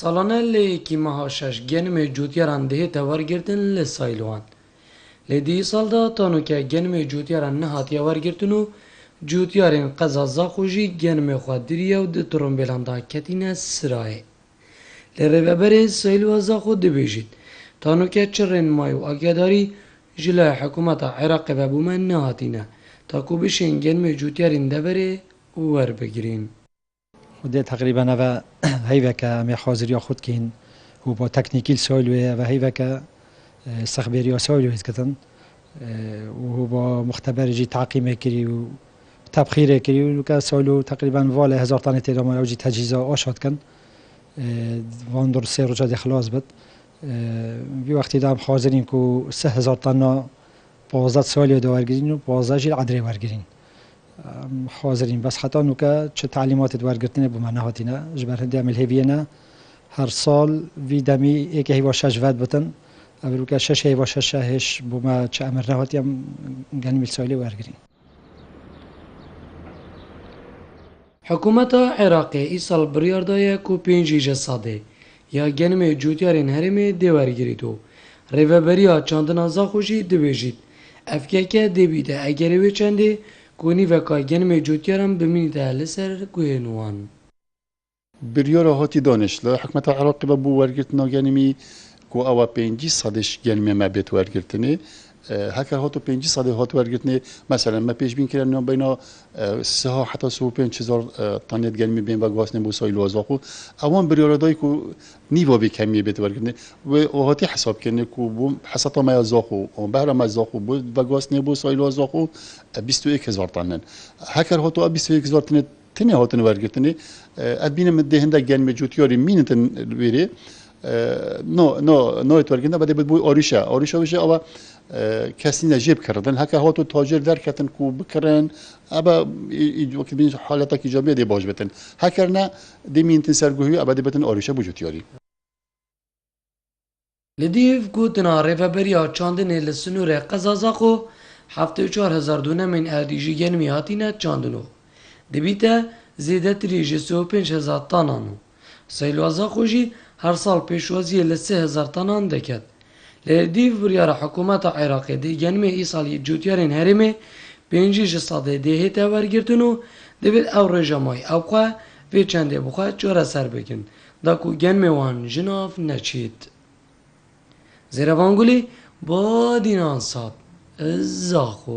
سالانه لیکی مهاشش گنم جوتیاران دهی توارگردن لسایلوان. لدی سال دا تانو که گنم جوتیاران نهاتی وارگردن و جوتیارین قزازا خوشی گنم خودریه و ده ترمبیلان دا کتینه سرای. لرببره سایلوازا خود دبیجید. تانو که چرین مایو آگهداری جلای حکومت عراق و بومن نهاتینه تا کو بشین گنم جوتیارین دبره ور بگیرین. وده تقریبا و هیوه که امی حاضری خود کین و با تکنیکیل سایلوه و هیوه که سخبری سایلوه کتن و با مختبر جی تعقیم کری و تبخیر کری و که سایلو تقریبا واله 1000 تانه تیرام اوجی تجهیزا آشاد کن وان در 3 روزه خلاص بد بی وقتی دام حاضرین که 3000 تانه 15 سالی دوارگیرین و 15 جیل عدره ورگیرین حاضرین بس حتی نوکه چه تعلیمات دوارگرتنه بو منه هاتینه جبر هندی عمل هیوینه هر سال وی دمی یک هیوا 6 ود بتن اول که 6 هیوا 6 هش بو ما چه امر نهاتیم گنی سالی ورگیرین. حکومت عراقی ای سال بریاردای کو 5 ساده یا گنم جوتیارین هرمی دیوارگیری تو ریوبریا چاندنا زاخوشی دبیجید افکه که دبیده اگری وی چنده کونی وکای گنم جوتیارم بمینی ده لسر گوینوان. بریارا هاتی دانشلا حکومت عراقی با بو ورگرتنا گنمی کو اوا 5 سالش گنم ما بیت ورگرتنه هکر هاتو 5 سال هات ورگرتنه مثلا ما پیش بین کردن بینا سه حتی 5000 تانیت گنمی بین و گاز نبود سایل وزاخو اوان بریارا دای کو نیوا به کمی بیت ورگرتنه و هاتی حساب کنه کو بو حسابا ما زاخو و بهره ما زاخو بود و گاز نبود سایل وزاخو 21000 تانن هکر هاتو 21000 تانن تنه هاتن ورگرتنه ادبینم دهنده گنم جوتیاری مینتن ویری نو اتورگنده بعد بود آریشا بشه اما کسی نجیب کردن هکه هاتو تاجر در کتن کو بکرن ابا وقتی بین حالتا کی جامعه دی باج بتن هکر نه دی مینتن سرگوهی ابا دی بتن آریشا بوجوتیاری لدیف گوتنا ریوبریا چاندن لسنور قزازاخو 74000 دونه من ادیجی گنمی هاتینه چاندنو دبیته زیده تریجی 35000 تانانو سیلوازا خوشی هر سال پیشوازی ل 3000 تانان دکد. لدیف بریار حکومت عراقی دی گنمی ای سالی جوتیارین هرمی 5 ساده دهی تورگرتنو دوید او رجامای او خواه و چنده بخواه چورا سر بکن دا کو گنمی وان جناف نچید. زیروانگولی با دینان ساد زاخو